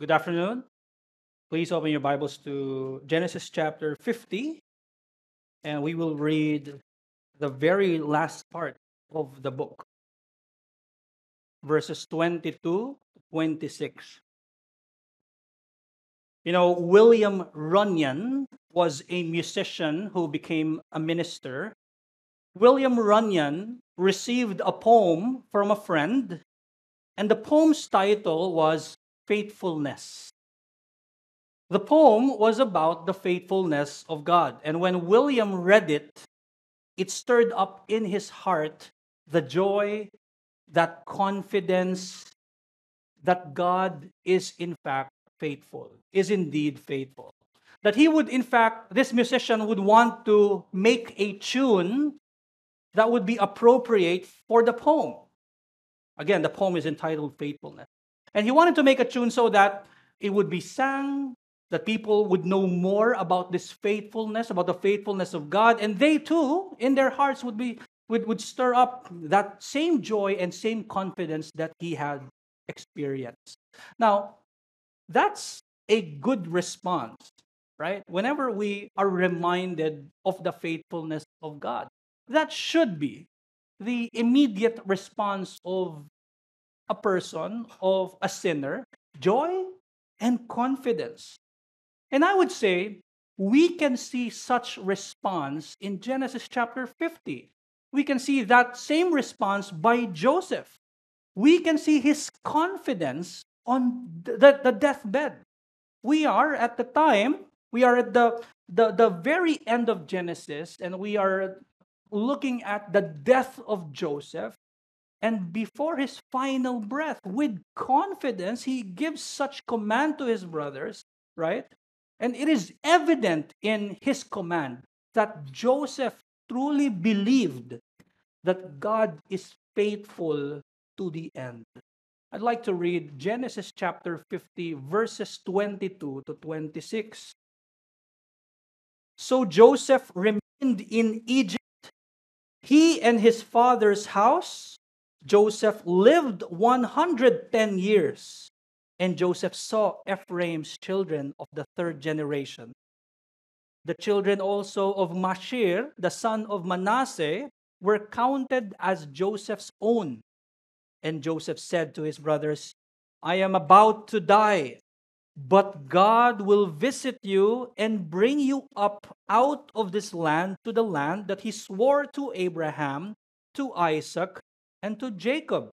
Good afternoon. Please open your Bibles to Genesis chapter 50, and we will read the very last part of the book, verses 22 to 26. William Runyon was a musician who became a minister. William Runyon received a poem from a friend, and the poem's title was Faithfulness. The poem was about the faithfulness of God. And when William read it, it stirred up in his heart the joy, that confidence that God is in fact faithful, is indeed faithful. That he would, in fact, this musician would want to make a tune that would be appropriate for the poem. Again, the poem is entitled Faithfulness. And he wanted to make a tune so that it would be sang, that people would know more about this faithfulness, about the faithfulness of God, and they too, in their hearts, would stir up that same joy and same confidence that he had experienced. Now, that's a good response, right? Whenever we are reminded of the faithfulness of God, that should be the immediate response of a person, of a sinner, joy and confidence. And I would say we can see such response in Genesis chapter 50. We can see that same response by Joseph. We can see his confidence on the deathbed. We are at the time, we are at the very end of Genesis, and we are looking at the death of Joseph. And before his final breath, with confidence, he gives such command to his brothers, right? And it is evident in his command that Joseph truly believed that God is faithful to the end. I'd like to read Genesis chapter 50, verses 22 to 26. So Joseph remained in Egypt, he and his father's house. Joseph lived 110 years, and Joseph saw Ephraim's children of the third generation. The children also of Mashir, the son of Manasseh, were counted as Joseph's own. And Joseph said to his brothers, I am about to die, but God will visit you and bring you up out of this land to the land that he swore to Abraham, to Isaac, and to Jacob.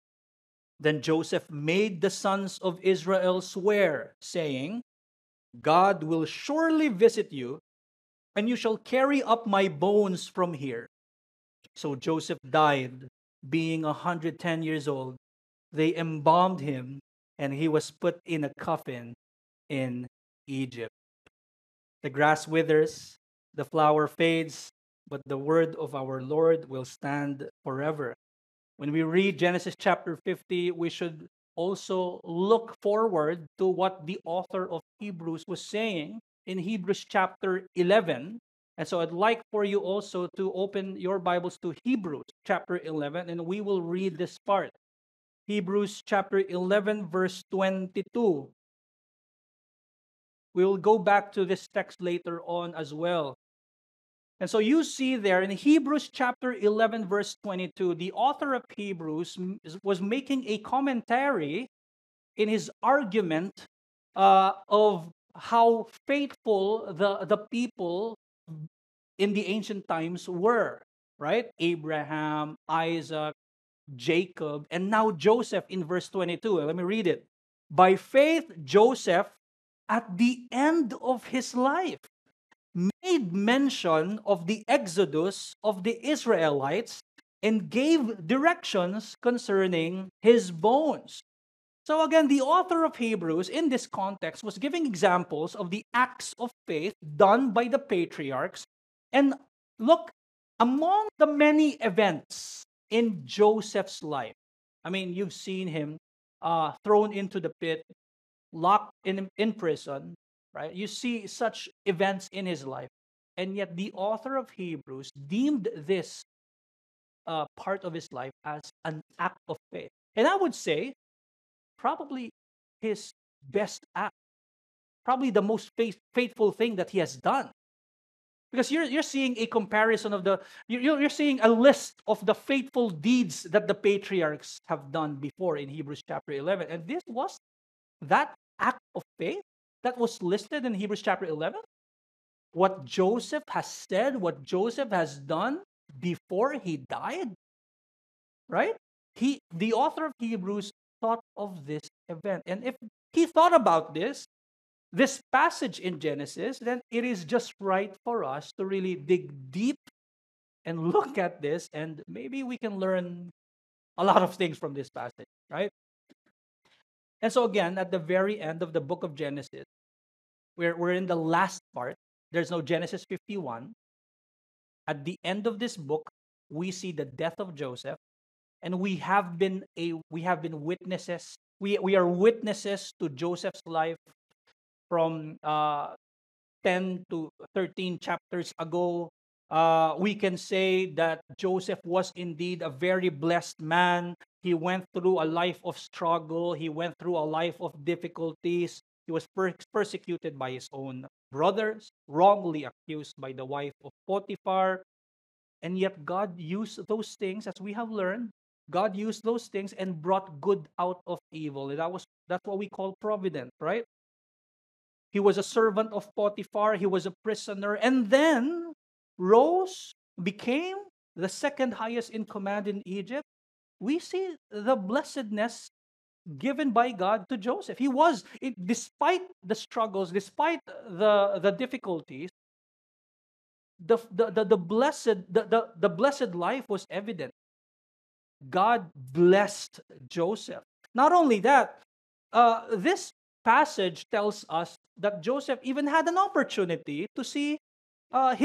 Then Joseph made the sons of Israel swear, saying, God will surely visit you, and you shall carry up my bones from here. So Joseph died, being 110 years old. They embalmed him, and he was put in a coffin in Egypt. The grass withers, the flower fades, but the word of our Lord will stand forever. When we read Genesis chapter 50, we should also look forward to what the author of Hebrews was saying in Hebrews chapter 11. And so I'd like for you also to open your Bibles to Hebrews chapter 11, and we will read this part. Hebrews chapter 11, verse 22. We will go back to this text later on as well. And so you see there in Hebrews chapter 11, verse 22, the author of Hebrews was making a commentary in his argument of how faithful the people in the ancient times were, right? Abraham, Isaac, Jacob, and now Joseph in verse 22. Let me read it. By faith, Joseph, at the end of his life, made mention of the exodus of the Israelites and gave directions concerning his bones. So again, the author of Hebrews in this context was giving examples of the acts of faith done by the patriarchs. And look, among the many events in Joseph's life, I mean, you've seen him thrown into the pit, locked in prison, right? You see such events in his life. And yet the author of Hebrews deemed this part of his life as an act of faith. And I would say probably his best act, probably the most faithful thing that he has done. Because you're seeing a comparison of you're seeing a list of the faithful deeds that the patriarchs have done before in Hebrews chapter 11. And this was that act of faith that was listed in Hebrews chapter 11. What Joseph has said, what Joseph has done before he died, right? The author of Hebrews thought of this event. And if he thought about this passage in Genesis, then it is just right for us to really dig deep and look at this, and maybe we can learn a lot of things from this passage, right? And so again, at the very end of the book of Genesis, we're in the last part. There's no Genesis 51. At the end of this book, we see the death of Joseph, and we have been witnesses. We are witnesses to Joseph's life from 10 to 13 chapters ago. We can say that Joseph was indeed a very blessed man. He went through a life of struggle. He went through a life of difficulties. He was persecuted by his own brothers, wrongly accused by the wife of Potiphar. And yet God used those things, as we have learned. God used those things and brought good out of evil. And that's what we call providence, right? He was a servant of Potiphar. He was a prisoner, and then rose, became the second highest in command in Egypt. We see the blessedness given by God to Joseph. Despite the struggles, despite the difficulties, the blessed life was evident. God blessed Joseph. Not only that, this passage tells us that Joseph even had an opportunity to see the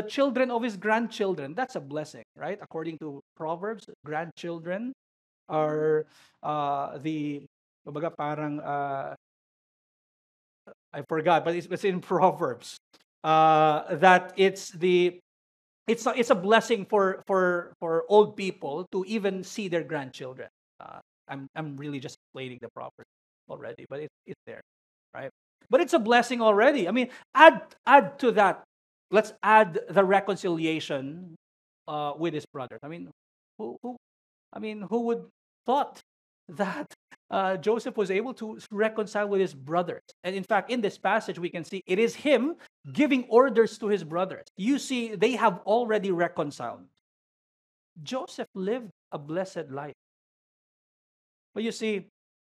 children of his grandchildren. That's a blessing, right? According to Proverbs, grandchildren are kumbaga parang I forgot, but it's in Proverbs that it's a blessing for old people to even see their grandchildren. I'm really just explaining the Proverbs already, but it's there, right? But it's a blessing already. I mean, add to that. Let's add the reconciliation with his brothers. I mean, who would thought that Joseph was able to reconcile with his brothers? And in fact, in this passage, we can see it is him giving orders to his brothers. You see, they have already reconciled. Joseph lived a blessed life. But you see,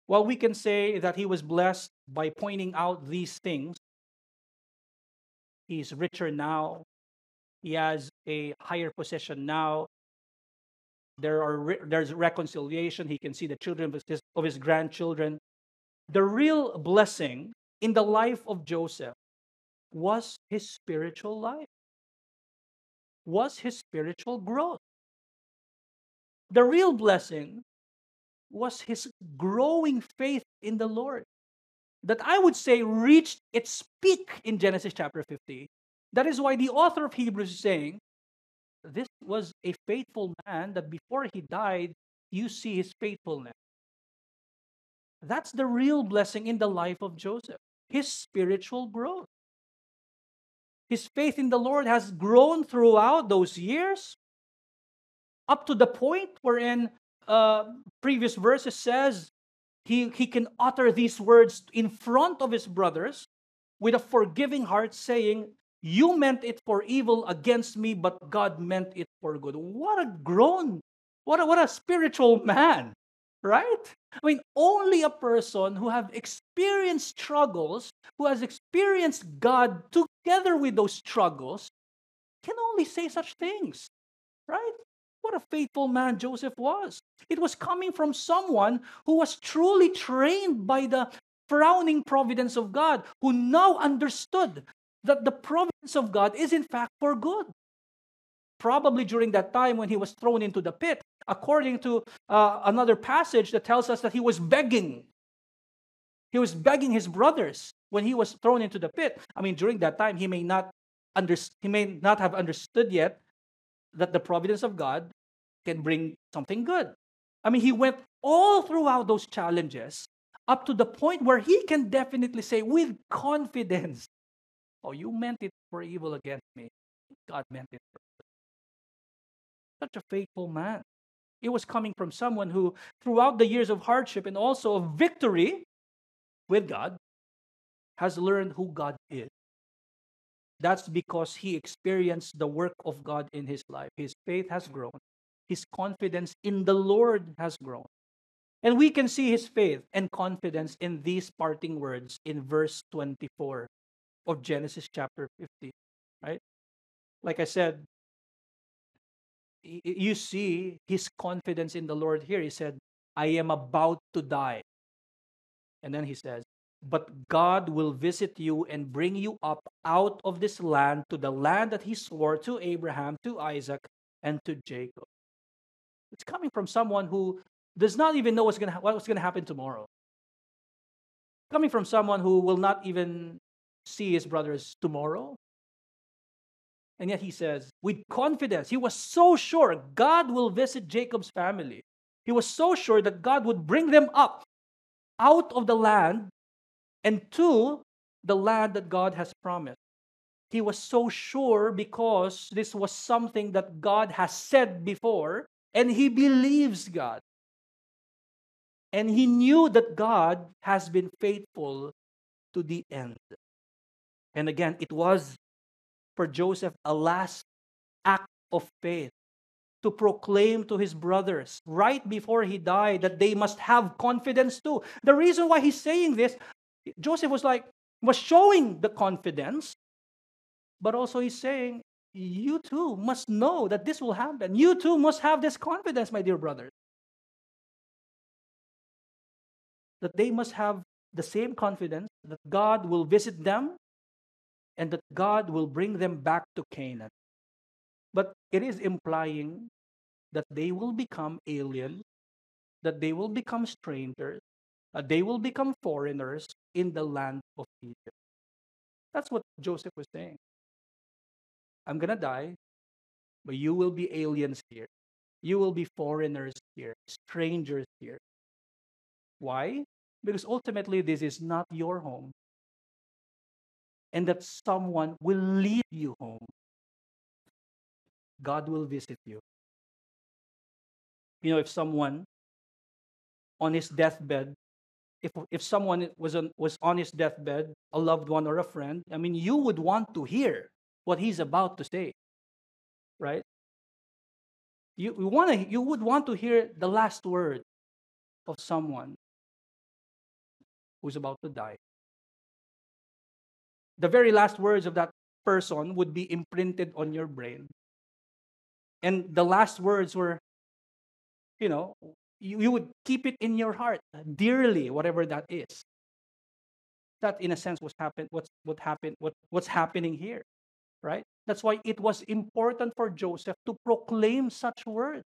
while we can say that he was blessed by pointing out these things, he's richer now, he has a higher position now, there's reconciliation, he can see the children of his grandchildren. The real blessing in the life of Joseph was his spiritual life, was his spiritual growth. The real blessing was his growing faith in the Lord, that I would say reached its peak in Genesis chapter 50. That is why the author of Hebrews is saying, this was a faithful man that before he died, you see his faithfulness. That's the real blessing in the life of Joseph, his spiritual growth. His faith in the Lord has grown throughout those years, up to the point wherein previous verses says he can utter these words in front of his brothers with a forgiving heart, saying, you meant it for evil against me, but God meant it for good. What a spiritual man, right? I mean, only a person who have experienced struggles, who has experienced God together with those struggles, can only say such things, right? What a faithful man Joseph was. It was coming from someone who was truly trained by the frowning providence of God, who now understood that the providence of God is in fact for good. Probably during that time when he was thrown into the pit, according to another passage that tells us that he was begging. He was begging his brothers when he was thrown into the pit. I mean, during that time, he may not have understood yet that the providence of God can bring something good. I mean, he went all throughout those challenges up to the point where he can definitely say with confidence, oh, you meant it for evil against me. God meant it for such a faithful man. It was coming from someone who, throughout the years of hardship and also of victory with God, has learned who God is. That's because he experienced the work of God in his life. His faith has grown. His confidence in the Lord has grown. And we can see his faith and confidence in these parting words in verse 24 of Genesis chapter 50, right? Like I said, you see his confidence in the Lord here. He said, I am about to die. And then he says, but God will visit you and bring you up out of this land to the land that he swore to Abraham, to Isaac, and to Jacob. It's coming from someone who does not even know what's going to happen tomorrow. Coming from someone who will not even see his brothers tomorrow. And yet he says, with confidence, he was so sure God will visit Jacob's family. He was so sure that God would bring them up out of the land and to the land that God has promised. He was so sure because this was something that God has said before, and he believes God. And he knew that God has been faithful to the end. And again, it was for Joseph a last act of faith to proclaim to his brothers right before he died that they must have confidence too. The reason why he's saying this, Joseph was showing the confidence, but also he's saying, you too must know that this will happen. You too must have this confidence, my dear brothers. That they must have the same confidence that God will visit them and that God will bring them back to Canaan. But it is implying that they will become aliens, that they will become strangers, that they will become foreigners in the land of Egypt. That's what Joseph was saying. I'm going to die, but you will be aliens here. You will be foreigners here, strangers here. Why? Because ultimately, this is not your home. And that someone will lead you home. God will visit you. You know, if someone on his deathbed, if someone was on his deathbed, a loved one or a friend, I mean, you would want to hear what he's about to say, right? You would want to hear the last word of someone who's about to die. The very last words of that person would be imprinted on your brain. And the last words were, you know, you would keep it in your heart dearly, whatever that is. That, in a sense, what's happening here, right? That's why it was important for Joseph to proclaim such words,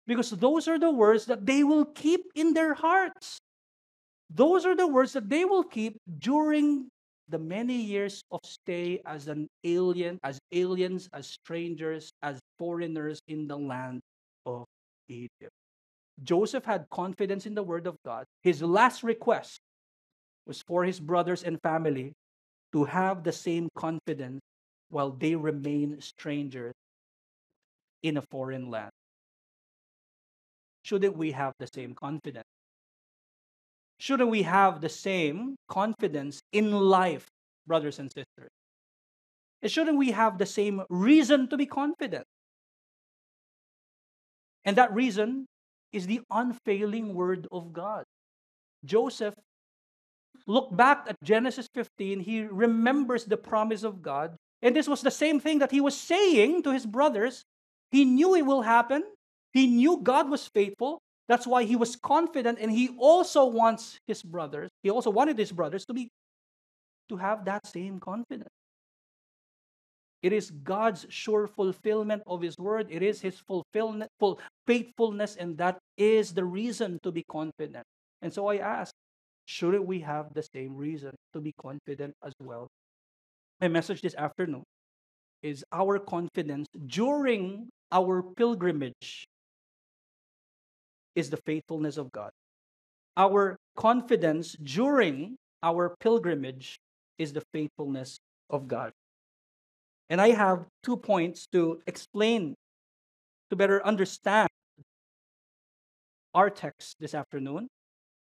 because those are the words that they will keep in their hearts. Those are the words that they will keep during the many years of stay as an alien, as aliens, as strangers, as foreigners in the land of Egypt. Joseph had confidence in the word of God. His last request was for his brothers and family to have the same confidence while they remain strangers in a foreign land. Shouldn't we have the same confidence? Shouldn't we have the same confidence in life, brothers and sisters? And shouldn't we have the same reason to be confident? And that reason is the unfailing word of God. Joseph looked back at Genesis 15. He remembers the promise of God. And this was the same thing that he was saying to his brothers. He knew it will happen. He knew God was faithful. That's why he was confident, and he also wanted his brothers to have that same confidence. It is God's sure fulfillment of his word. It is his faithfulness, and that is the reason to be confident. And so I ask, shouldn't we have the same reason to be confident as well? My message this afternoon is our confidence during our pilgrimage is the faithfulness of God. Our confidence during our pilgrimage is the faithfulness of God. And I have 2 points to explain, to better understand our text this afternoon.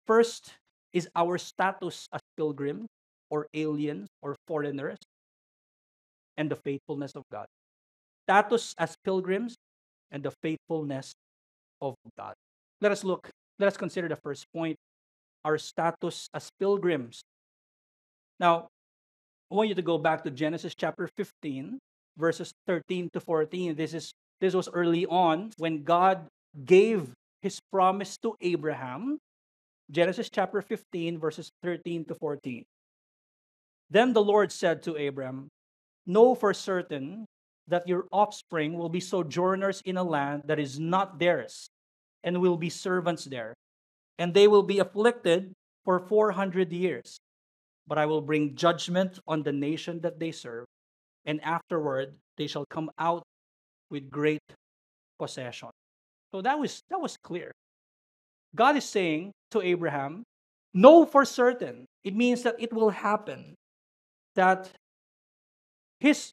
First is our status as pilgrims or aliens or foreigners and the faithfulness of God. Status as pilgrims and the faithfulness of God. Let us consider the first point, our status as pilgrims. Now, I want you to go back to Genesis chapter 15, verses 13 to 14. This was early on when God gave his promise to Abraham. Genesis chapter 15, verses 13 to 14. Then the Lord said to Abram, "Know for certain that your offspring will be sojourners in a land that is not theirs, and will be servants there. And they will be afflicted for 400 years. But I will bring judgment on the nation that they serve, and afterward they shall come out with great possession." So that was clear. God is saying to Abraham, know for certain. It means that it will happen, that his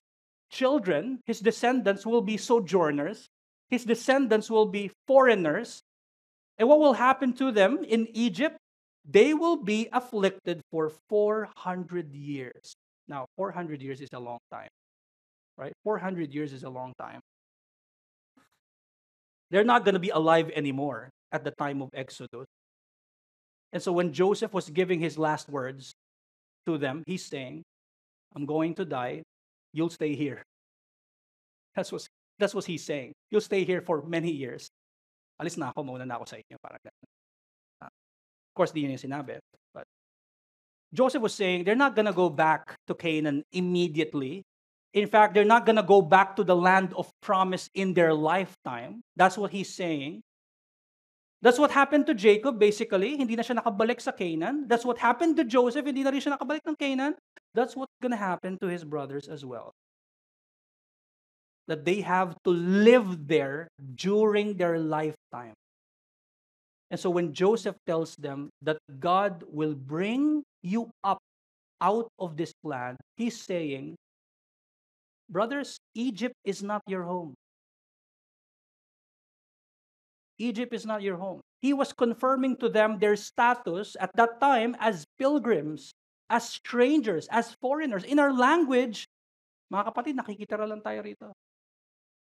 children, his descendants will be sojourners, his descendants will be foreigners. And what will happen to them in Egypt? They will be afflicted for 400 years. Now, 400 years is a long time, right? 400 years is a long time. They're not going to be alive anymore at the time of Exodus. And so when Joseph was giving his last words to them, he's saying, I'm going to die. You'll stay here. That's what he's saying. You'll stay here for many years. Alis na ako, mauna na ako sa inyo. Parang ganun. Of course, di yun yung sinabi. But Joseph was saying they're not going to go back to Canaan immediately. In fact, they're not going to go back to the land of promise in their lifetime. That's what he's saying. That's what happened to Jacob, basically. Hindi na siya nakabalik sa Canaan. That's what happened to Joseph. Hindi na rin siya nakabalik ng Canaan. That's what's going to happen to his brothers as well. That they have to live there during their lifetime. And so when Joseph tells them that God will bring you up out of this land, he's saying, brothers, Egypt is not your home. Egypt is not your home. He was confirming to them their status at that time as pilgrims, as strangers, as foreigners. In our language, mga kapatid, nakikitira lang tayo rito.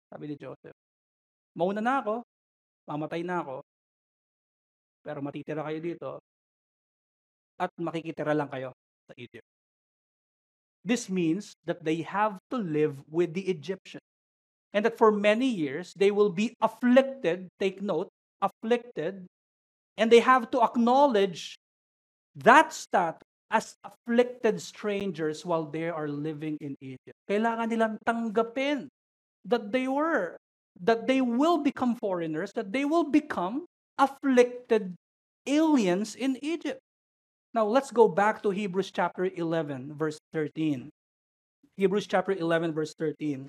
Sabi ni Joseph, mauna na ako, mamatay na ako, pero matitira kayo dito at makikitira lang kayo sa Egypt. This means that they have to live with the Egyptians. And that for many years, they will be afflicted, take note, afflicted, and they have to acknowledge that status as afflicted strangers while they are living in Egypt. Kailangan nilang tanggapin that they will become foreigners, that they will become afflicted aliens in Egypt. Now, let's go back to Hebrews chapter 11, verse 13. Hebrews chapter 11, verse 13.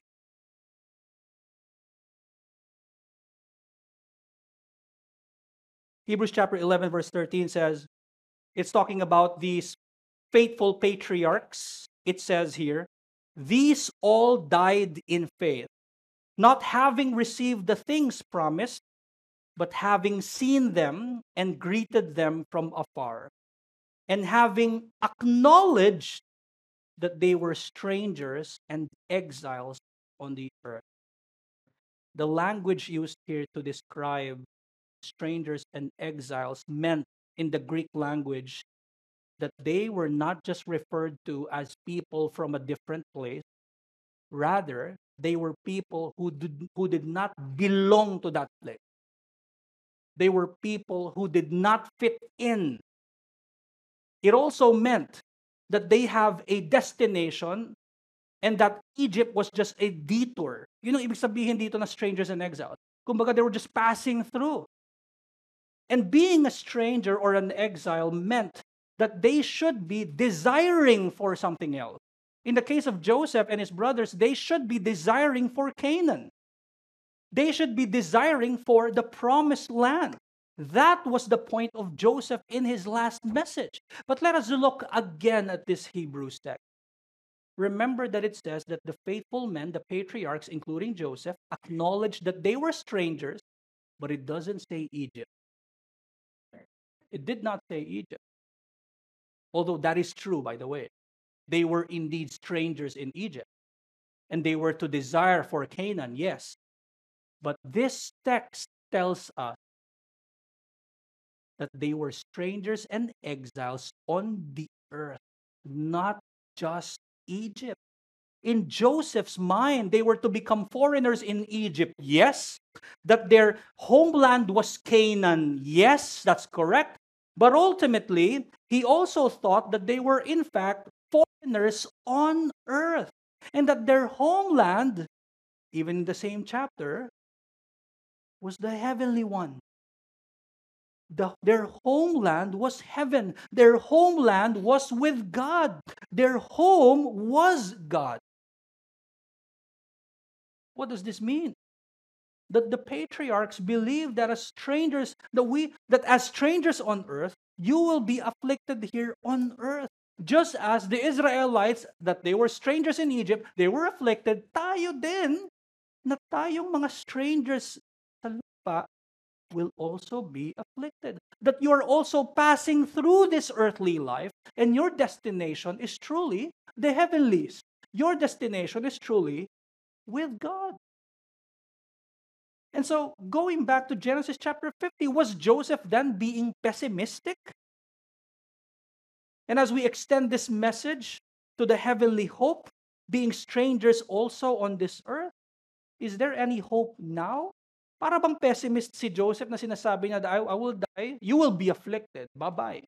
Hebrews chapter 11, verse 13 says, it's talking about these faithful patriarchs. It says here, these all died in faith, not having received the things promised, but having seen them and greeted them from afar, and having acknowledged that they were strangers and exiles on the earth. The language used here to describe strangers and exiles meant in the Greek language that they were not just referred to as people from a different place. Rather, they were people who did not belong to that place. They were people who did not fit in. It also meant that they have a destination and that Egypt was just a detour. Yun ang ibig sabihin dito na strangers and exiles. Kumbaga, they were just passing through. And being a stranger or an exile meant that they should be desiring for something else. In the case of Joseph and his brothers, they should be desiring for Canaan. They should be desiring for the promised land. That was the point of Joseph in his last message. But let us look again at this Hebrews text. Remember that it says that the faithful men, the patriarchs, including Joseph, acknowledged that they were strangers, but it doesn't say Egypt. It did not say Egypt. Although that is true, by the way. They were indeed strangers in Egypt, and they were to desire for Canaan, yes. But this text tells us that they were strangers and exiles on the earth, not just Egypt. In Joseph's mind, they were to become foreigners in Egypt, yes. That their homeland was Canaan, yes, that's correct. But ultimately, he also thought that they were, in fact, foreigners on earth, and that their homeland, even in the same chapter, was the heavenly one. Their homeland was heaven. Their homeland was with God. Their home was God. What does this mean? That the patriarchs believed that as strangers, that as strangers on earth, you will be afflicted here on earth. Just as the Israelites, that they were strangers in Egypt, they were afflicted, tayo din, na tayong mga strangers sa lupa, will also be afflicted. That you are also passing through this earthly life, and your destination is truly the heavenlies. Your destination is truly with God. And so, going back to Genesis chapter 50, was Joseph then being pessimistic? And as we extend this message to the heavenly hope, being strangers also on this earth, is there any hope now? Para bang pessimist si Joseph na sinasabi niya, I will die, you will be afflicted, bye-bye.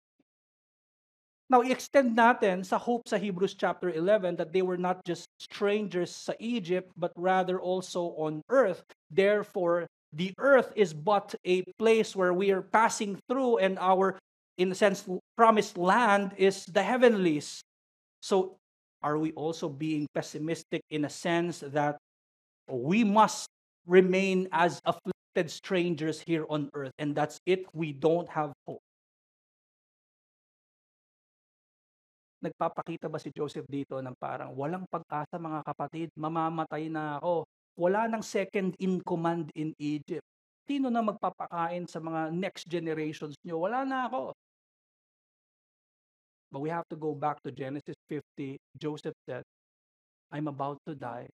Now, i-extend natin sa hope sa Hebrews chapter 11 that they were not just strangers sa Egypt, but rather also on earth. Therefore, the earth is but a place where we are passing through, and our, in a sense, promised land is the heavenlies. So, are we also being pessimistic in a sense that we must remain as afflicted strangers here on earth, and that's it, we don't have hope? Nagpapakita ba si Joseph dito ng parang walang pag-asa mga kapatid, mamamatay na ako. Wala nang second in command in Egypt. Sino na magpapakain sa mga next generations nyo? Wala na ako. But we have to go back to Genesis 50. Joseph said, I'm about to die.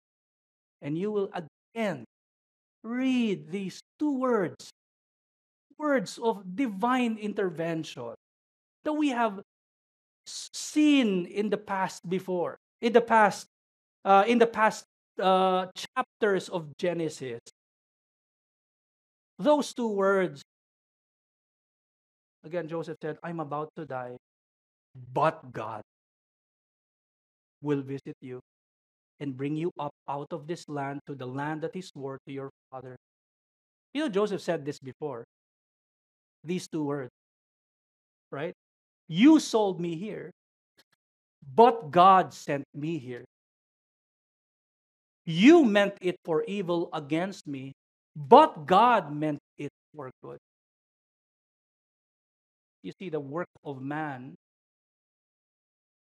And you will again read these two words of divine intervention that we have seen in the past before, in the past chapters of Genesis. Those two words, again, Joseph said, I'm about to die, but God will visit you and bring you up out of this land to the land that he swore to your father. You know, Joseph said this before, these two words, right? You sold me here, but God sent me here. You meant it for evil against me, but God meant it for good. You see, the work of man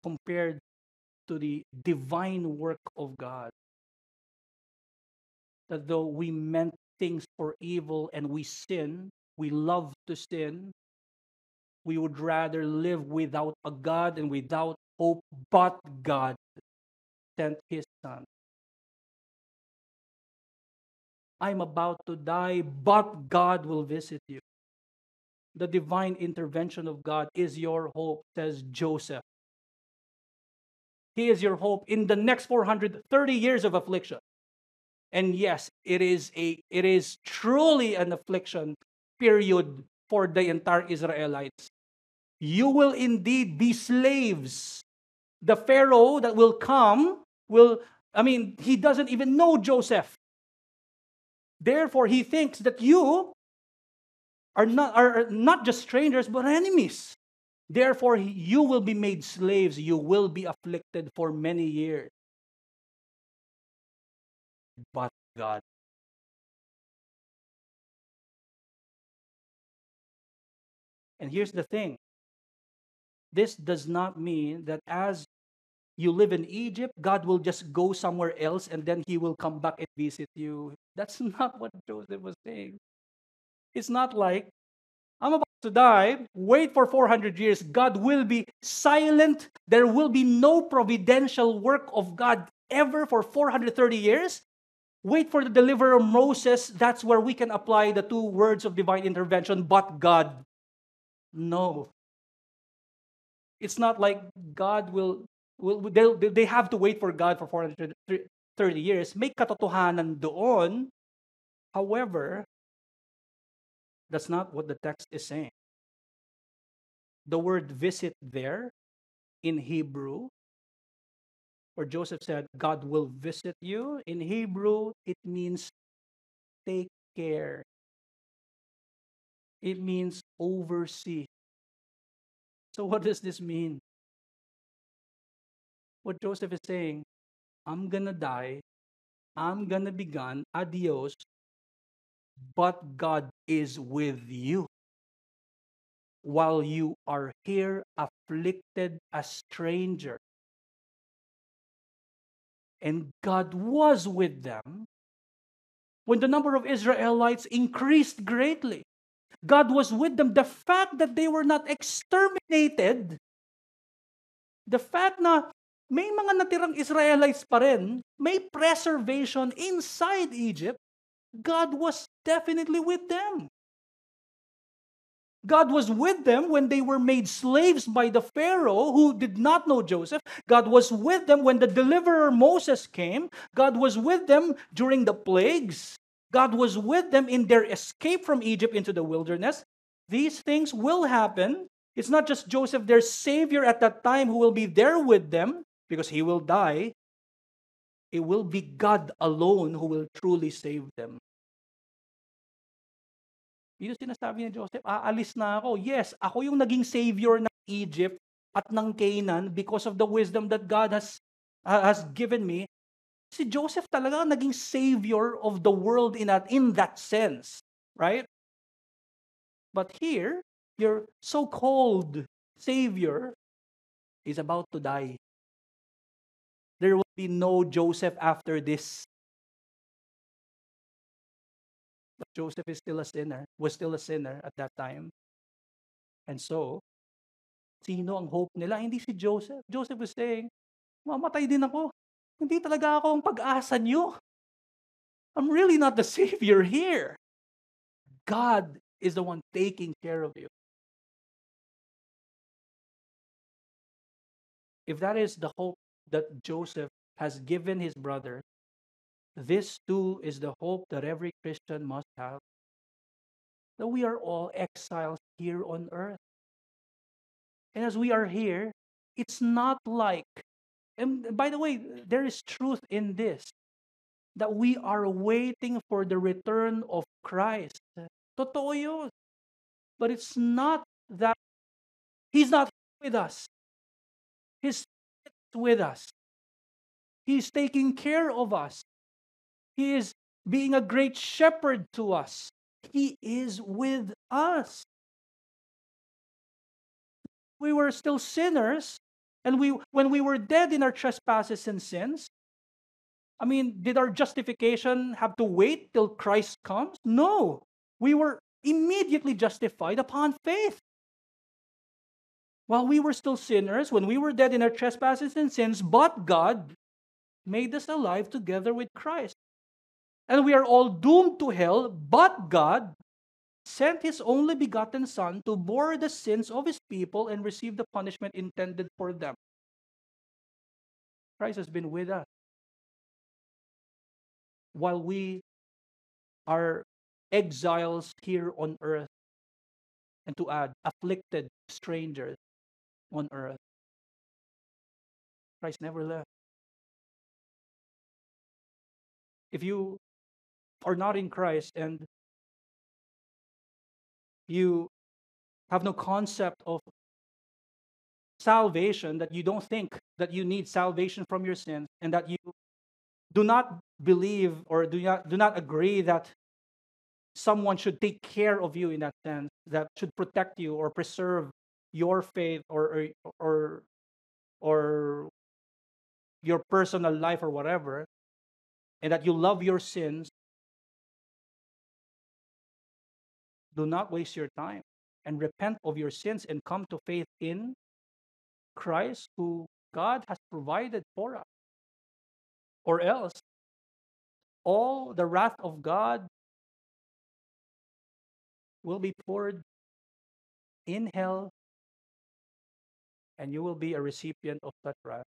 compared to the divine work of God. That though we meant things for evil and we sin, we love to sin, we would rather live without a God and without hope, but God sent his son. I'm about to die, but God will visit you. The divine intervention of God is your hope, says Joseph. He is your hope in the next 430 years of affliction. And yes, it is truly an affliction period for the entire Israelites. You will indeed be slaves. The Pharaoh that will come he doesn't even know Joseph. Therefore, he thinks that you are not just strangers, but enemies. Therefore, you will be made slaves. You will be afflicted for many years. But God And here's the thing. This does not mean that as you live in Egypt, God will just go somewhere else and then he will come back and visit you. That's not what Joseph was saying. It's not like, I'm about to die, wait for 400 years, God will be silent. There will be no providential work of God ever for 430 years. Wait for the deliverer Moses. That's where we can apply the two words of divine intervention, but God. No. It's not like God they have to wait for God for 430 years. May katotohanan doon. However, that's not what the text is saying. The word visit there in Hebrew, where Joseph said, God will visit you, in Hebrew, it means take care. It means oversee. So what does this mean? What Joseph is saying, I'm gonna die, I'm gonna be gone, adios, but God is with you while you are here afflicted a stranger. And God was with them when the number of Israelites increased greatly. God was with them. The fact that they were not exterminated, the fact na may mga natirang Israelites pa rin, may preservation inside Egypt, God was definitely with them. God was with them when they were made slaves by the Pharaoh who did not know Joseph. God was with them when the deliverer Moses came. God was with them during the plagues. God was with them in their escape from Egypt into the wilderness. These things will happen. It's not just Joseph, their savior at that time, who will be there with them because he will die. It will be God alone who will truly save them. Yun yung sinasabi ni Joseph, aalis na ako. Yes, ako yung naging savior ng Egypt at ng Canaan because of the wisdom that God has given me. Si Joseph talaga naging savior of the world in that sense, right? But here, your so-called savior is about to die. There will be no Joseph after this. But Joseph is still a sinner, was still a sinner at that time. And so, sino ang hope nila? Hindi si Joseph. Joseph was saying, mamatay din ako. Hindi talaga ako ang pag-asa niyo. I'm really not the savior here. God is the one taking care of you. If that is the hope that Joseph has given his brother, this too is the hope that every Christian must have. That we are all exiles here on earth. And as we are here, it's not like, and by the way, there is truth in this, that we are waiting for the return of Christ. Totoo yun. But it's not that He's not with us. He's with us. He's taking care of us. He is being a great shepherd to us. He is with us. We were still sinners, and when we were dead in our trespasses and sins, I mean, did our justification have to wait till Christ comes? No. We were immediately justified upon faith. While we were still sinners, when we were dead in our trespasses and sins, but God made us alive together with Christ. And we are all doomed to hell, but God sent His only begotten Son to bore the sins of His people and receive the punishment intended for them. Christ has been with us while we are exiles here on earth, and to add, afflicted strangers on earth. Christ never left. If you are not in Christ and you have no concept of salvation, that you don't think that you need salvation from your sins, and that you do not believe or do not agree that someone should take care of you in that sense, that should protect you or preserve your faith or or your personal life or whatever, and that you love your sins, do not waste your time and repent of your sins and come to faith in Christ, who God has provided for us. Or else, all the wrath of God will be poured in hell, and you will be a recipient of that wrath.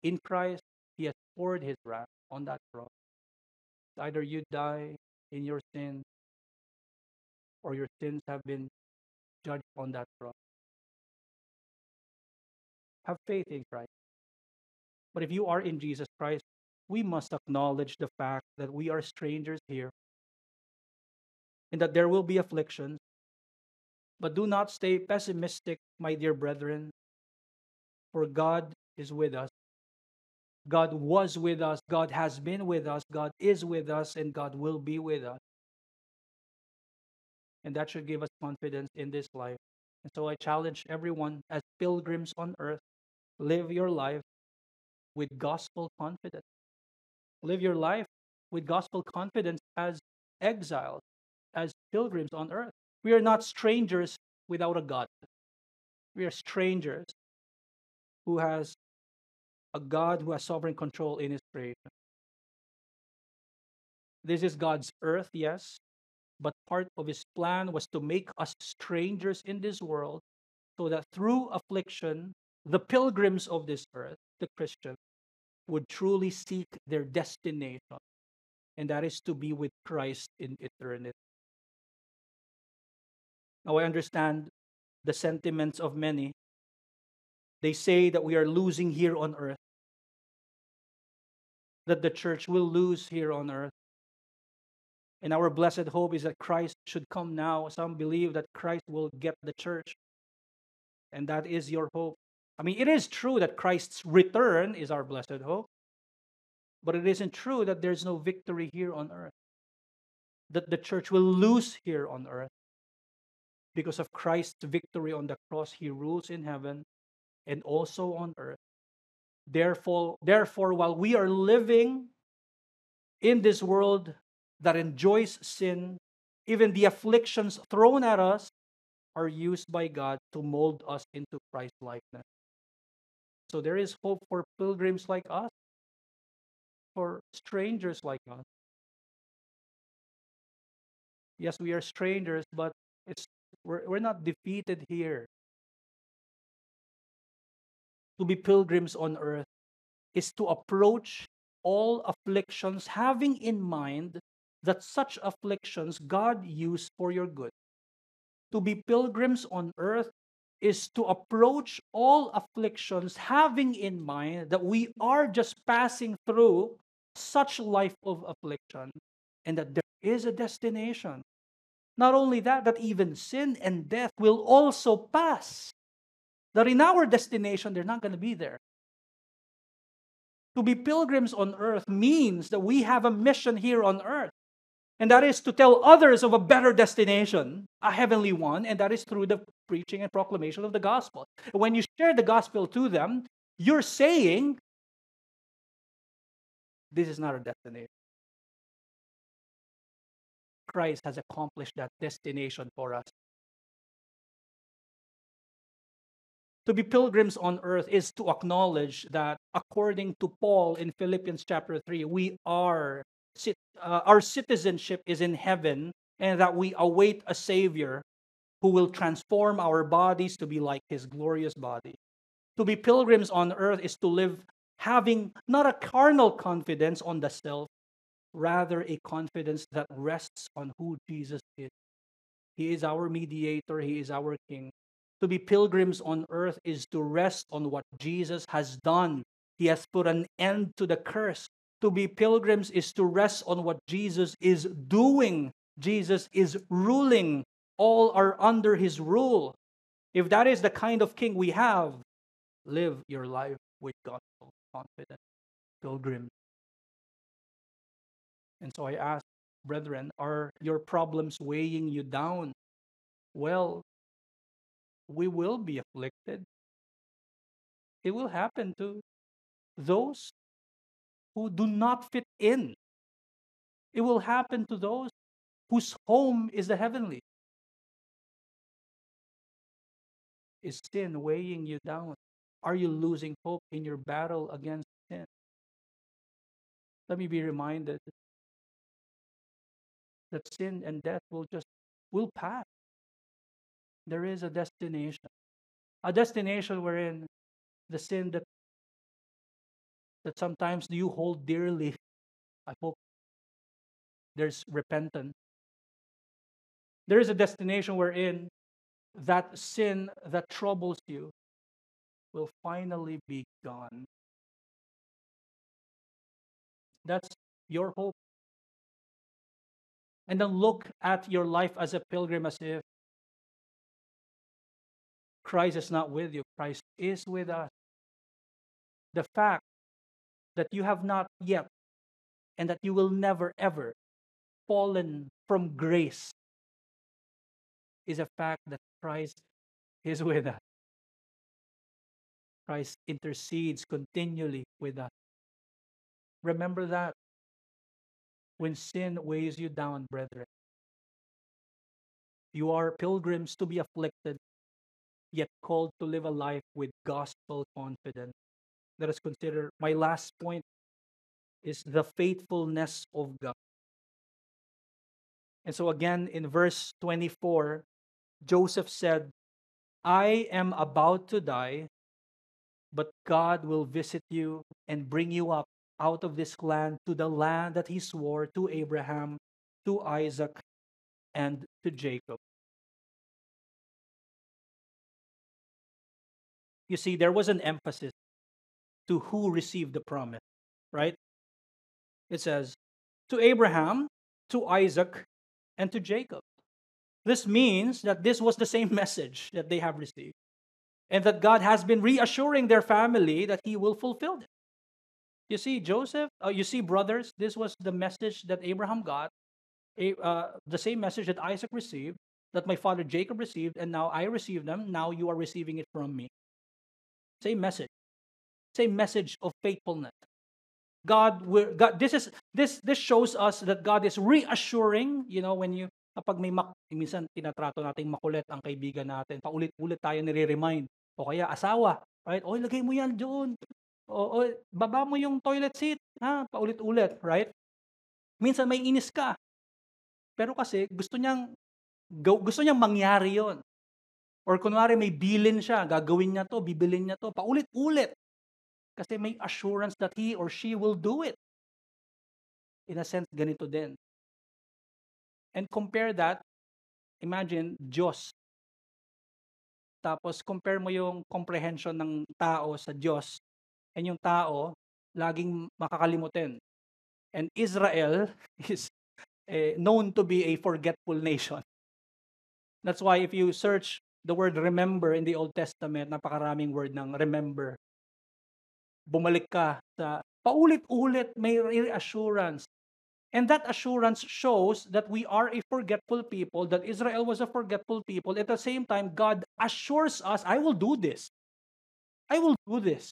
In Christ, He has poured His wrath on that cross. Either you die in your sin, or your sins have been judged on that cross. Have faith in Christ. But if you are in Jesus Christ, we must acknowledge the fact that we are strangers here and that there will be afflictions. But do not stay pessimistic, my dear brethren, for God is with us. God was with us, God has been with us, God is with us, and God will be with us. And that should give us confidence in this life. And so I challenge everyone, as pilgrims on earth, live your life with gospel confidence. Live your life with gospel confidence as exiles, as pilgrims on earth. We are not strangers without a God. We are strangers who has a God who has sovereign control in His creation. This is God's earth, yes, but part of His plan was to make us strangers in this world so that through affliction, the pilgrims of this earth, the Christians, would truly seek their destination, and that is to be with Christ in eternity. Now, I understand the sentiments of many. They say that we are losing here on earth, that the church will lose here on earth. And our blessed hope is that Christ should come now. Some believe that Christ will get the church, and that is your hope. I mean, it is true that Christ's return is our blessed hope, but it isn't true that there's no victory here on earth, that the church will lose here on earth. Because of Christ's victory on the cross, He rules in heaven and also on earth. Therefore, while we are living in this world that enjoys sin, even the afflictions thrown at us are used by God to mold us into Christ's likeness. So there is hope for pilgrims like us, for strangers like us. Yes, we are strangers, but we're not defeated here. To be pilgrims on earth is to approach all afflictions, having in mind that such afflictions God used for your good. To be pilgrims on earth is to approach all afflictions, having in mind that we are just passing through such life of affliction and that there is a destination. Not only that, that even sin and death will also pass. That in our destination, they're not going to be there. To be pilgrims on earth means that we have a mission here on earth. And that is to tell others of a better destination, a heavenly one, and that is through the preaching and proclamation of the gospel. When you share the gospel to them, you're saying, this is not our destination. Christ has accomplished that destination for us. To be pilgrims on earth is to acknowledge that, according to Paul in Philippians chapter 3, our citizenship is in heaven, and that we await a Savior who will transform our bodies to be like His glorious body. To be pilgrims on earth is to live having not a carnal confidence on the self, rather a confidence that rests on who Jesus is. He is our mediator, He is our King. To be pilgrims on earth is to rest on what Jesus has done. He has put an end to the curse. To be pilgrims is to rest on what Jesus is doing. Jesus is ruling. All are under His rule. If that is the kind of king we have, live your life with gospel confidence, pilgrim. And so I ask brethren, are your problems weighing you down? Well, we will be afflicted. It will happen to those who do not fit in. It will happen to those whose home is the heavenly. Is sin weighing you down? Are you losing hope in your battle against sin? Let me be reminded that sin and death will pass. There is a destination wherein the sin that sometimes you hold dearly, I hope there's repentance. There is a destination wherein that sin that troubles you will finally be gone. That's your hope. And then look at your life as a pilgrim as if Christ is not with you. Christ is with us. The fact that you have not yet and that you will never ever fallen from grace is a fact that Christ is with us. Christ intercedes continually with us. Remember that when sin weighs you down, brethren, you are pilgrims to be afflicted, yet called to live a life with gospel confidence. Let us consider my last point is the faithfulness of God. And so again in verse 24, Joseph said, I am about to die, but God will visit you and bring you up out of this land to the land that he swore to Abraham, to Isaac, and to Jacob. You see, there was an emphasis to who received the promise, right? It says, to Abraham, to Isaac, and to Jacob. This means that this was the same message that they have received, and that God has been reassuring their family that he will fulfill it. You see, you see, brothers, this was the message that Abraham got, the same message that Isaac received, that my father Jacob received, and now I receive them. Now you are receiving it from me. Same message of faithfulness. God, this shows us that God is reassuring. You know, when you kapag minsan tinatrato nating makulit ang kaibigan natin, paulit-ulit tayo nire-remind. O kaya asawa, right? O ilagay mo yan doon. O baba mo yung toilet seat, ha? Paulit-ulit, right? Minsan may inis ka. Pero kasi gusto niyang mangyari 'yon. Or kunwari may bilin siya, gagawin niya 'to, bibilin niya 'to, paulit-ulit. Kasi may assurance that he or she will do it. In a sense, ganito din. And compare that, imagine, Diyos. Tapos compare mo yung comprehension ng tao sa Diyos and yung tao laging makakalimutin. And Israel is known to be a forgetful nation. That's why if you search the word remember in the Old Testament, napakaraming word ng remember. Bumalik ka sa paulit-ulit, may reassurance. And that assurance shows that we are a forgetful people, that Israel was a forgetful people. At the same time, God assures us, I will do this. I will do this.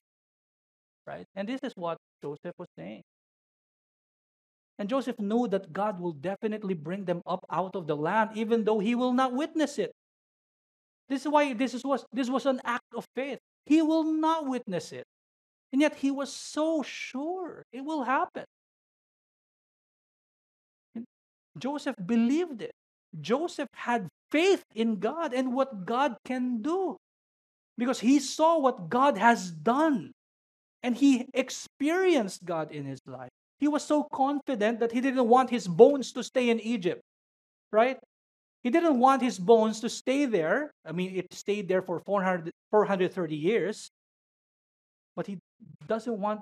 Right? And this is what Joseph was saying. And Joseph knew that God will definitely bring them up out of the land, even though he will not witness it. This is why this was an act of faith. He will not witness it. And yet he was so sure it will happen. Joseph believed it. Joseph had faith in God and what God can do because he saw what God has done and he experienced God in his life. He was so confident that he didn't want his bones to stay in Egypt, right? He didn't want his bones to stay there. I mean, it stayed there for 430 years, but he doesn't want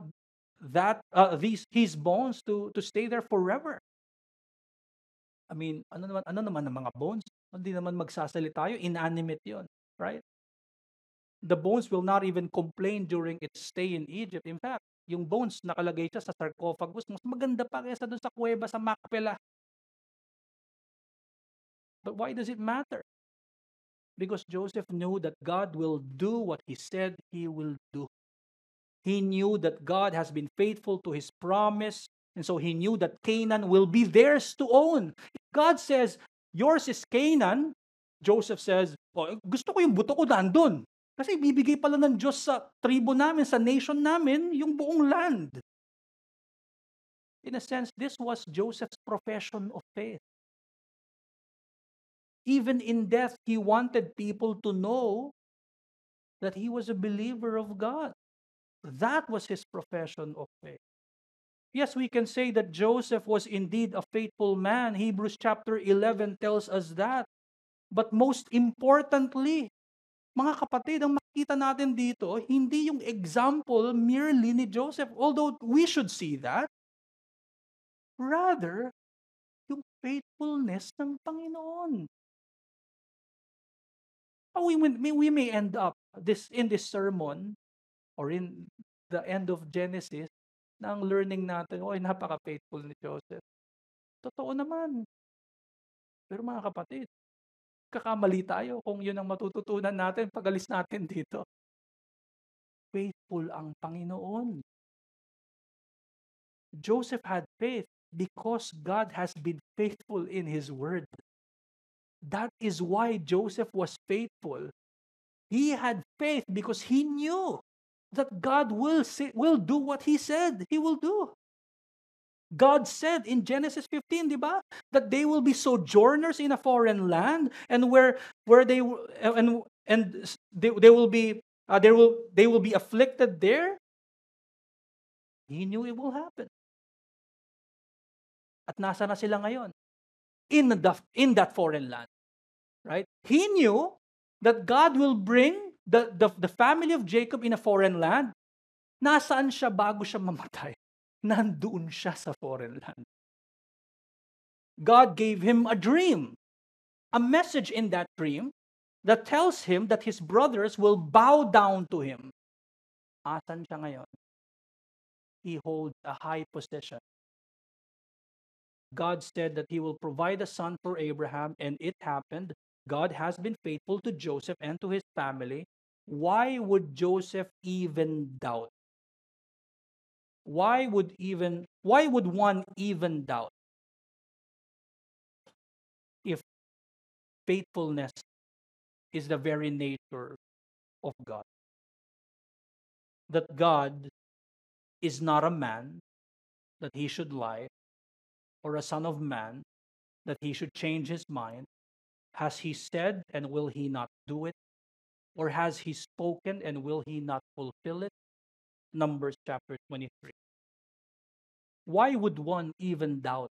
his bones to stay there forever. I mean, ano naman ng mga bones? Hindi naman magsasalita yun, inanimate yun, right? The bones will not even complain during its stay in Egypt. In fact, yung bones nakalagay siya sa sarcophagus, mas maganda pa kaysa doon sa kuweba sa Macpela. But why does it matter? Because Joseph knew that God will do what he said he will do. He knew that God has been faithful to his promise, and so he knew that Canaan will be theirs to own. If God says, yours is Canaan, Joseph says, oh, gusto ko yung buto ko nandun. Kasi bibigay pala ng Diyos sa tribo namin, sa nation namin, yung buong land. In a sense, this was Joseph's profession of faith. Even in death, he wanted people to know that he was a believer of God. That was his profession of faith. Yes, we can say that Joseph was indeed a faithful man. Hebrews chapter 11 tells us that. But most importantly, mga kapatid, ang makita natin dito, hindi yung example merely ni Joseph, although we should see that. Rather, yung faithfulness ng Panginoon. We may end up in this sermon or in the end of Genesis na ang learning natin, napaka-faithful ni Joseph. Totoo naman. Pero mga kapatid, kakamali tayo kung yun ang matututunan natin pag-alis natin dito. Faithful ang Panginoon. Joseph had faith because God has been faithful in His word. That is why Joseph was faithful. He had faith because he knew that God will do what He said He will do. God said in Genesis 15, di ba, that they will be sojourners in a foreign land, and where they will be afflicted there. He knew it will happen. At nasa na sila ngayon? In that foreign land, right? He knew that God will bring the family of Jacob in a foreign land. Nasaan siya bago siya mamatay? Nandoon siya sa foreign land. God gave him a dream, a message in that dream that tells him that his brothers will bow down to him. Asan siya ngayon? He holds a high position. God said that He will provide a son for Abraham, and it happened. God has been faithful to Joseph and to his family. Why would Joseph even doubt? Why would one even doubt if faithfulness is the very nature of God? That God is not a man that He should lie, or a son of man that He should change His mind. Has He said, and will He not do it? Or has He spoken, and will He not fulfill it? Numbers chapter 23. Why would one even doubt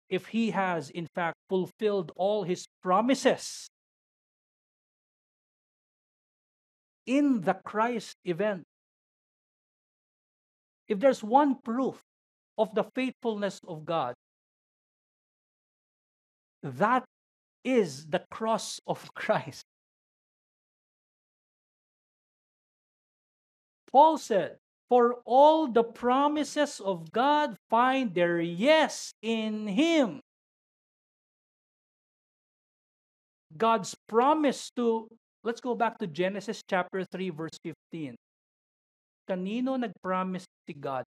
if He has in fact fulfilled all His promises? In the Christ event, if there's one proof of the faithfulness of God, that is the cross of Christ. Paul said, for all the promises of God find their yes in Him. God's promise to, let's go back to Genesis chapter 3 verse 15. Kanino nag-promise si God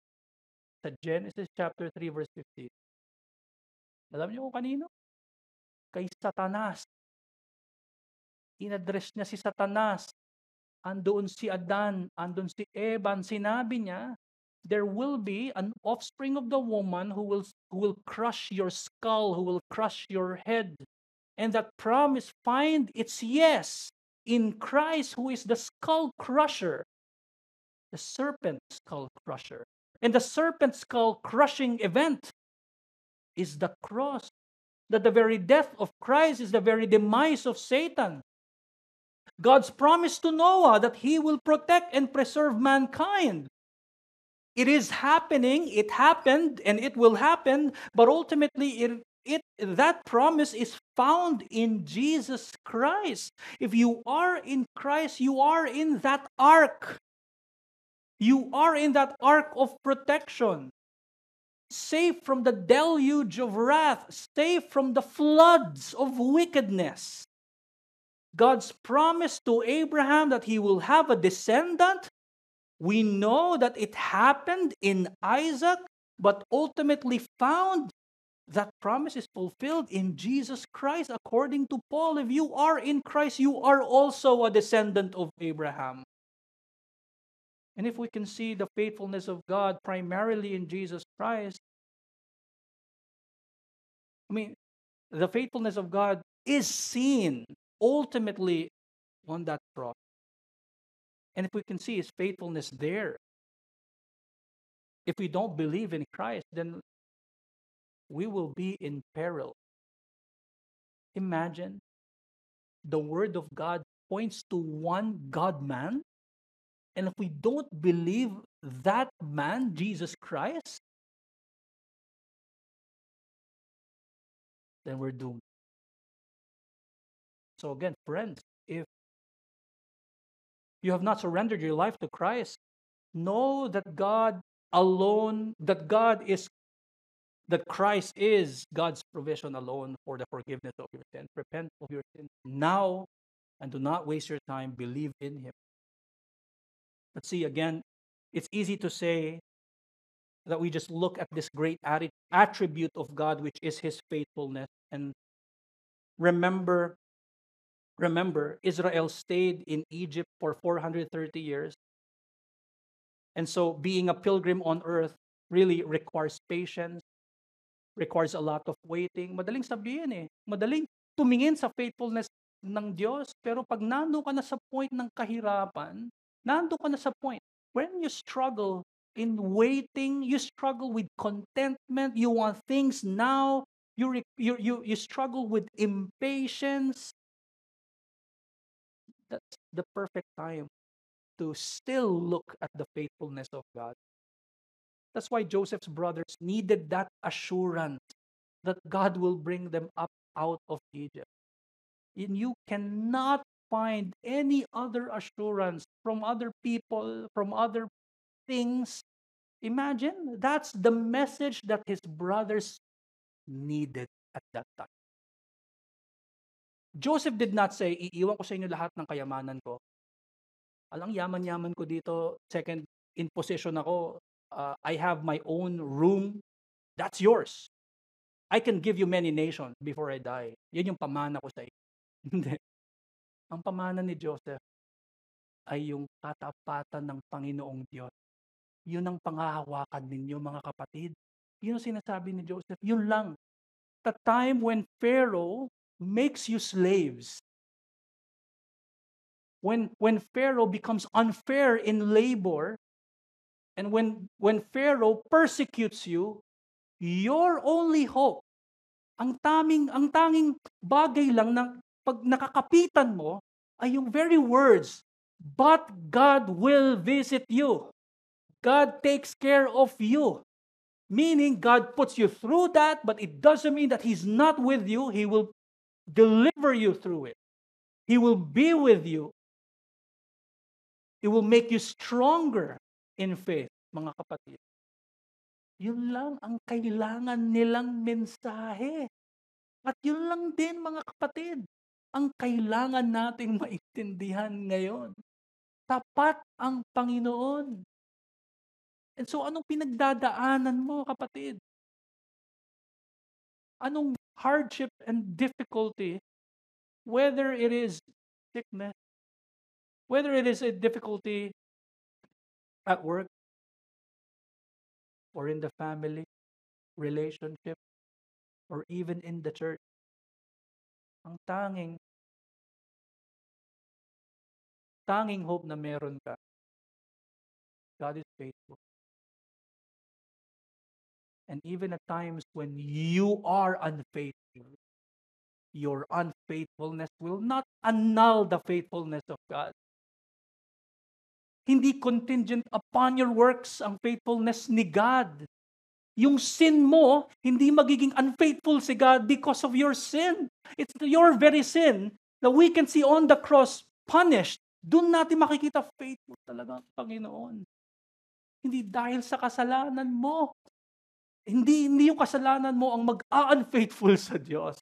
sa Genesis chapter 3 verse 15? Alam niyo kung kanino? Kay Satanas. In-address niya si Satanas. Andoon si Adan, andun si Eva, sinabi niya, there will be an offspring of the woman who will crush your skull, who will crush your head. And that promise find its yes in Christ, who is the skull crusher, the serpent skull crusher. And the serpent skull crushing event is the cross. That the very death of Christ is the very demise of Satan. God's promise to Noah that He will protect and preserve mankind. It is happening, it happened, and it will happen, but ultimately that promise is found in Jesus Christ. If you are in Christ, you are in that ark. You are in that ark of protection. safe from the deluge of wrath, safe from the floods of wickedness. God's promise to Abraham that he will have a descendant, we know that it happened in Isaac, but ultimately found that promise is fulfilled in Jesus Christ. According to Paul, if you are in Christ, you are also a descendant of Abraham. And if we can see the faithfulness of God primarily in Jesus Christ, the faithfulness of God is seen ultimately on that cross. And if we can see his faithfulness there, if we don't believe in Christ, then we will be in peril. Imagine, the word of God points to one God-man, and if we don't believe that man, Jesus Christ, then we're doomed. So again, friends, if you have not surrendered your life to Christ, know that that Christ is God's provision alone for the forgiveness of your sins. Repent of your sins now and do not waste your time. Believe in him. But see, again, it's easy to say that we just look at this great attribute of God, which is his faithfulness. And remember, Israel stayed in Egypt for 430 years. And so being a pilgrim on earth really requires patience, requires a lot of waiting. Madaling sabihin madaling tumingin sa faithfulness ng Diyos. Pero pag nando ka na sa point ng kahirapan, nando ka na sa point when you struggle in waiting, you struggle with contentment, you want things now, you struggle with impatience. That's the perfect time to still look at the faithfulness of God. That's why Joseph's brothers needed that assurance that God will bring them up out of Egypt. And you cannot find any other assurance from other people, from other things. Imagine, that's the message that his brothers needed at that time. Joseph did not say, iiwan ko sa inyo lahat ng kayamanan ko. Alang yaman-yaman ko dito, second in position ako, I have my own room, that's yours. I can give you many nations before I die. Yan yung pamana ko sa iyo. Hindi. Ang pamana ni Joseph ay yung katapatan ng Panginoong Diyos. Yun ang pangahawakan ninyo, mga kapatid. Yun ang sinasabi ni Joseph. Yun lang. The time when Pharaoh makes you slaves, when Pharaoh becomes unfair in labor, and when Pharaoh persecutes you, your only hope, ang tanging bagay lang na pag nakakapitan mo ay yung very words, but God will visit you. God takes care of you. Meaning God puts you through that, but it doesn't mean that he's not with you. He will deliver you through it. He will be with you. It will make you stronger in faith, mga kapatid. Yun lang ang kailangan nilang mensahe. At yun lang din, mga kapatid, ang kailangan nating maintindihan ngayon. Tapat ang Panginoon. And so, anong pinagdadaanan mo, kapatid? Anong hardship and difficulty, whether it is sickness, whether it is a difficulty at work, or in the family, relationship, or even in the church, ang tanging hope na meron ka, God is faithful. And even at times when you are unfaithful, your unfaithfulness will not annul the faithfulness of God. Hindi contingent upon your works ang faithfulness ni God. Yung sin mo, hindi magiging unfaithful si God because of your sin. It's your very sin that we can see on the cross punished. Doon natin makikita faithful talaga ang Panginoon. Hindi dahil sa kasalanan mo. Hindi yung kasalanan mo ang mag-unfaithful sa Diyos.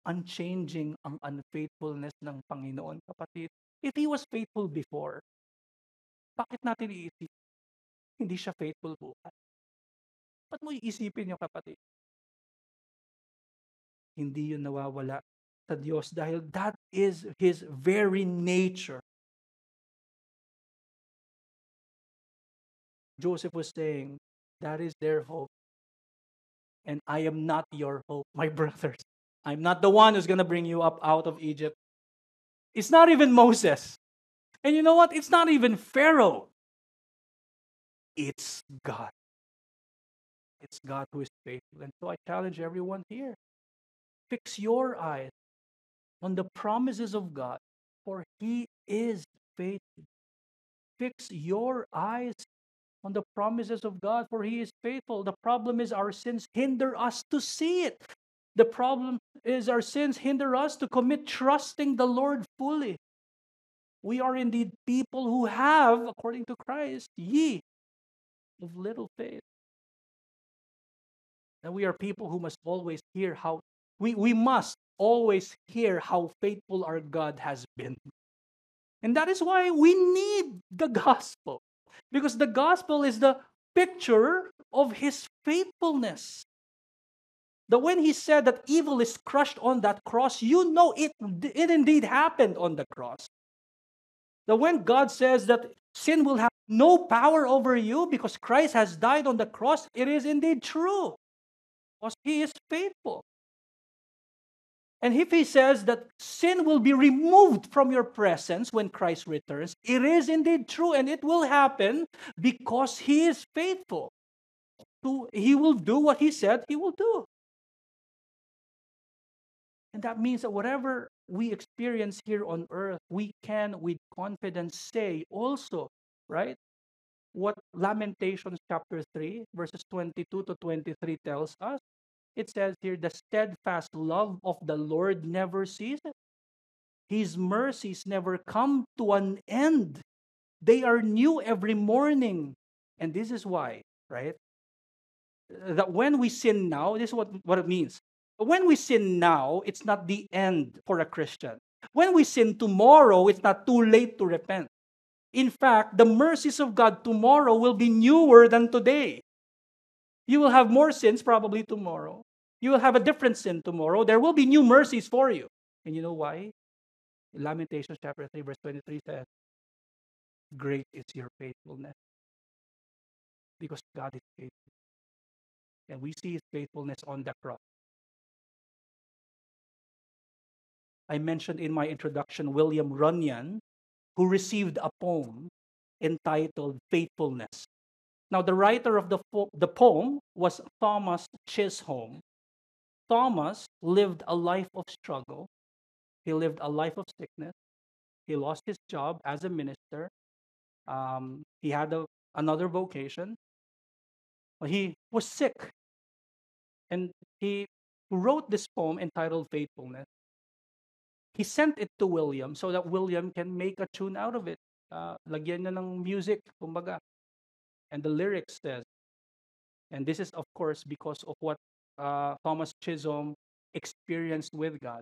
Unchanging ang unfaithfulness ng Panginoon, kapatid. If He was faithful before, bakit natin iisip hindi siya faithful bukas? Ba't mo iisipin yung kapatid? Hindi yun nawawala sa Diyos dahil that is His very nature. Joseph was saying, that is their hope. And I am not your hope, my brothers. I'm not the one who's going to bring you up out of Egypt. It's not even Moses. And you know what? It's not even Pharaoh. It's God. It's God who is faithful. And so I challenge everyone here. Fix your eyes on the promises of God, for He is faithful. Fix your eyes on the promises of God, for He is faithful. The problem is our sins hinder us to see it. The problem is our sins hinder us to commit trusting the Lord fully. We are indeed people who have, according to Christ, ye of little faith. And we are people who must always hear how, we must always hear how faithful our God has been. And that is why we need the gospel. Because the gospel is the picture of His faithfulness. That when He said that evil is crushed on that cross, you know it indeed happened on the cross. That when God says that sin will have no power over you because Christ has died on the cross, it is indeed true. Because He is faithful. And if He says that sin will be removed from your presence when Christ returns, it is indeed true, and it will happen because He is faithful. He will do what He said He will do. And that means that whatever we experience here on earth, we can with confidence say also, right? What Lamentations chapter 3, verses 22 to 23 tells us. It says here, the steadfast love of the Lord never ceases. His mercies never come to an end. They are new every morning. And this is why, right? That when we sin now, this is what it means. When we sin now, it's not the end for a Christian. When we sin tomorrow, it's not too late to repent. In fact, the mercies of God tomorrow will be newer than today. You will have more sins probably tomorrow. You will have a different sin tomorrow. There will be new mercies for you. And you know why? Lamentations chapter 3, verse 23 says, great is your faithfulness. Because God is faithful. And we see His faithfulness on the cross. I mentioned in my introduction William Runyon, who received a poem entitled Faithfulness. Now, the writer of the poem was Thomas Chisholm. Thomas lived a life of struggle. He lived a life of sickness. He lost his job as a minister. He had another vocation. He was sick. And he wrote this poem entitled Faithfulness. He sent it to William so that William can make a tune out of it. Lagyan niya ng music, kumbaga. And the lyrics says, and this is of course because of what Thomas Chisholm experienced with God.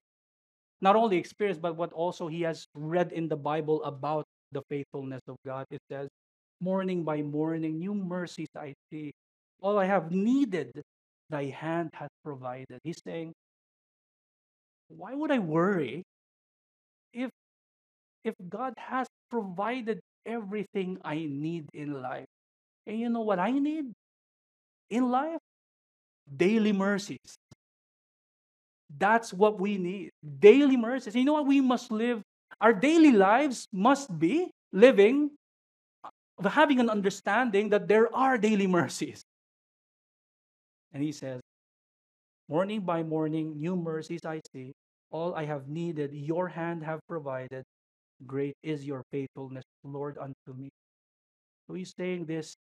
Not only experienced, but what also he has read in the Bible about the faithfulness of God. It says, morning by morning, new mercies I see. All I have needed, thy hand hath provided. He's saying, why would I worry if God has provided everything I need in life? And you know what I need in life? Daily mercies. That's what we need. Daily mercies. You know what we must live? Our daily lives must be living, having an understanding that there are daily mercies. And he says, morning by morning, new mercies I see. All I have needed, your hand have provided. Great is your faithfulness, Lord, unto me. So he's saying this,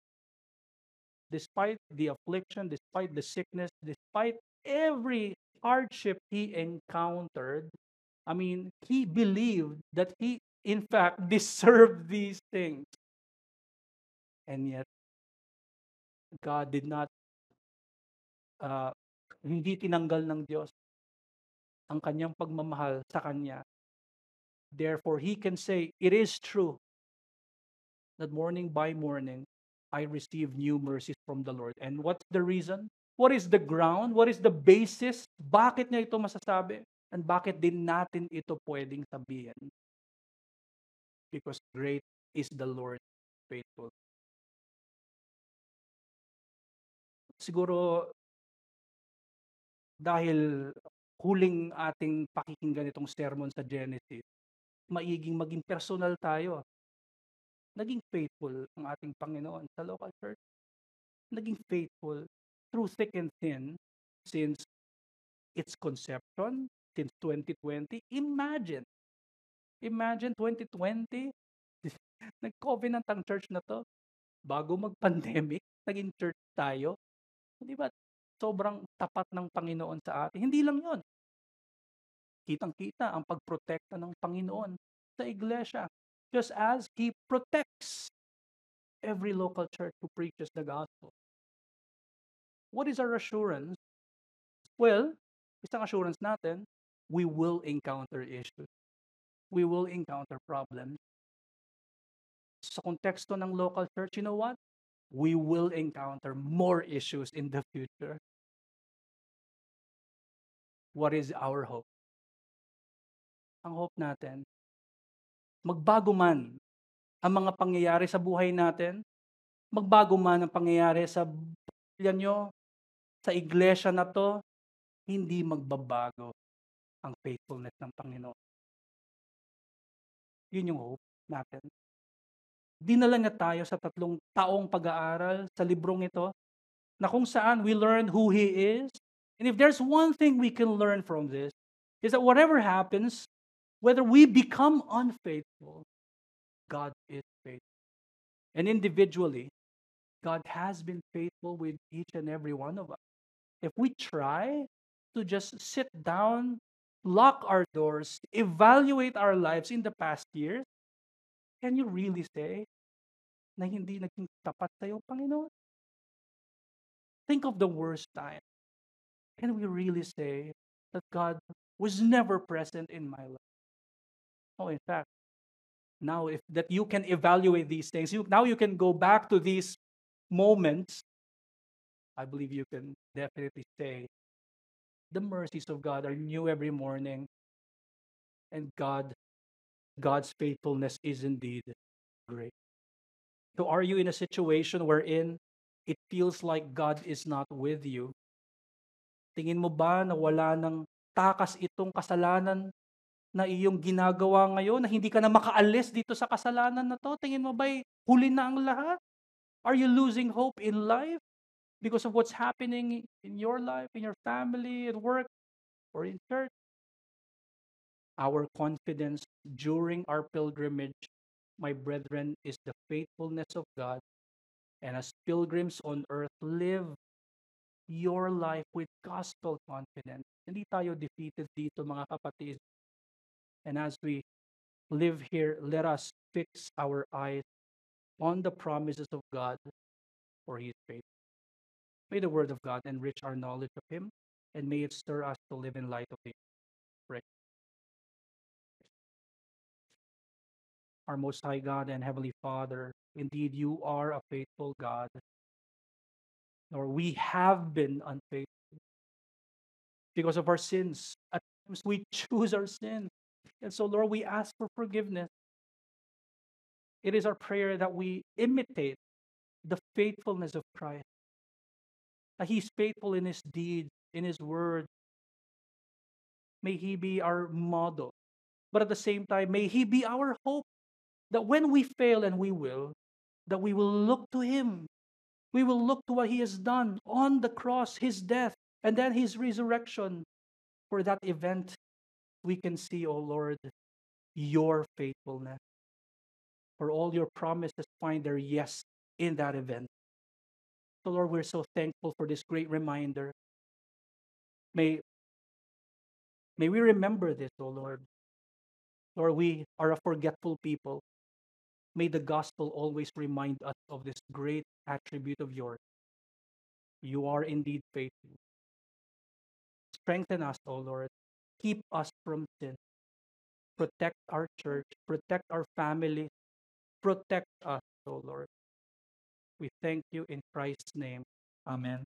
despite the affliction, despite the sickness, despite every hardship he encountered, I mean, he believed that he, in fact, deserved these things. And yet, God did not ah, hindi tinanggal ng Diyos ang kanyang pagmamahal sa kanya. Therefore, he can say, it is true that morning by morning, I receive new mercies from the Lord. And what's the reason? What is the ground? What is the basis? Bakit niya ito masasabi? And bakit din natin ito pwedeng sabihin? Because great is the Lord faithful. Siguro dahil huling ating pakikinggan itong sermon sa Genesis, maiging maging personal tayo. Naging faithful ang ating Panginoon sa local church. Naging faithful through thick and thin since its conception, since 2020. Imagine 2020, nag-covenant ang church na to. Bago mag-pandemic, naging church tayo. Di ba? Sobrang tapat ng Panginoon sa atin. Hindi lang yon. Kitang-kita ang pagprotekta ng Panginoon sa iglesia. Just as He protects every local church who preaches the gospel. What is our assurance? Well, isang assurance natin, we will encounter issues. We will encounter problems. Sa konteksto ng local church, you know what? We will encounter more issues in the future. What is our hope? Ang hope natin, magbago man ang mga pangyayari sa buhay natin, magbago man ang pangyayari sa pamilya nyo, sa iglesia na to, hindi magbabago ang faithfulness ng Panginoon. Yun yung hope natin. Dinala niya tayo sa 3 taong pag-aaral sa librong ito na kung saan we learn who He is. And if there's one thing we can learn from this, is that whatever happens, whether we become unfaithful, God is faithful. And individually, God has been faithful with each and every one of us. If we try to just sit down, lock our doors, evaluate our lives in the past years, can you really say na hindi naging tapat sa'yo, Panginoon? Think of the worst time. Can we really say that God was never present in my life? Oh, in fact, now if that you can evaluate these things, now you can go back to these moments, I believe you can definitely say the mercies of God are new every morning, and God's faithfulness is indeed great. So are you in a situation wherein it feels like God is not with you? Tingin mo ba na wala ng takas itong kasalanan na iyong ginagawa ngayon, na hindi ka na makaalis dito sa kasalanan na to? Tingin mo ba'y huli na ang lahat? Are you losing hope in life because of what's happening in your life, in your family, at work, or in church? Our confidence during our pilgrimage, my brethren, is the faithfulness of God. And as pilgrims on earth, live your life with gospel confidence. Hindi tayo defeated dito, mga kapatid. And as we live here, let us fix our eyes on the promises of God, for He is faithful. May the word of God enrich our knowledge of Him, and may it stir us to live in light of Him. Pray. Our Most High God and Heavenly Father, indeed you are a faithful God, or we have been unfaithful because of our sins. At times we choose our sin. And so, Lord, we ask for forgiveness. It is our prayer that we imitate the faithfulness of Christ, that He's faithful in His deeds, in His word. May He be our model. But at the same time, may He be our hope, that when we fail, and we will, that we will look to Him. We will look to what He has done on the cross, His death, and then His resurrection. For that event, we can see, O Lord, your faithfulness. For all your promises find their yes in that event. So, Lord, we're so thankful for this great reminder. May we remember this, O Lord. Lord, we are a forgetful people. May the gospel always remind us of this great attribute of yours. You are indeed faithful. Strengthen us, O Lord. Keep us from sin. Protect our church. Protect our family. Protect us, O Lord. We thank you in Christ's name. Amen.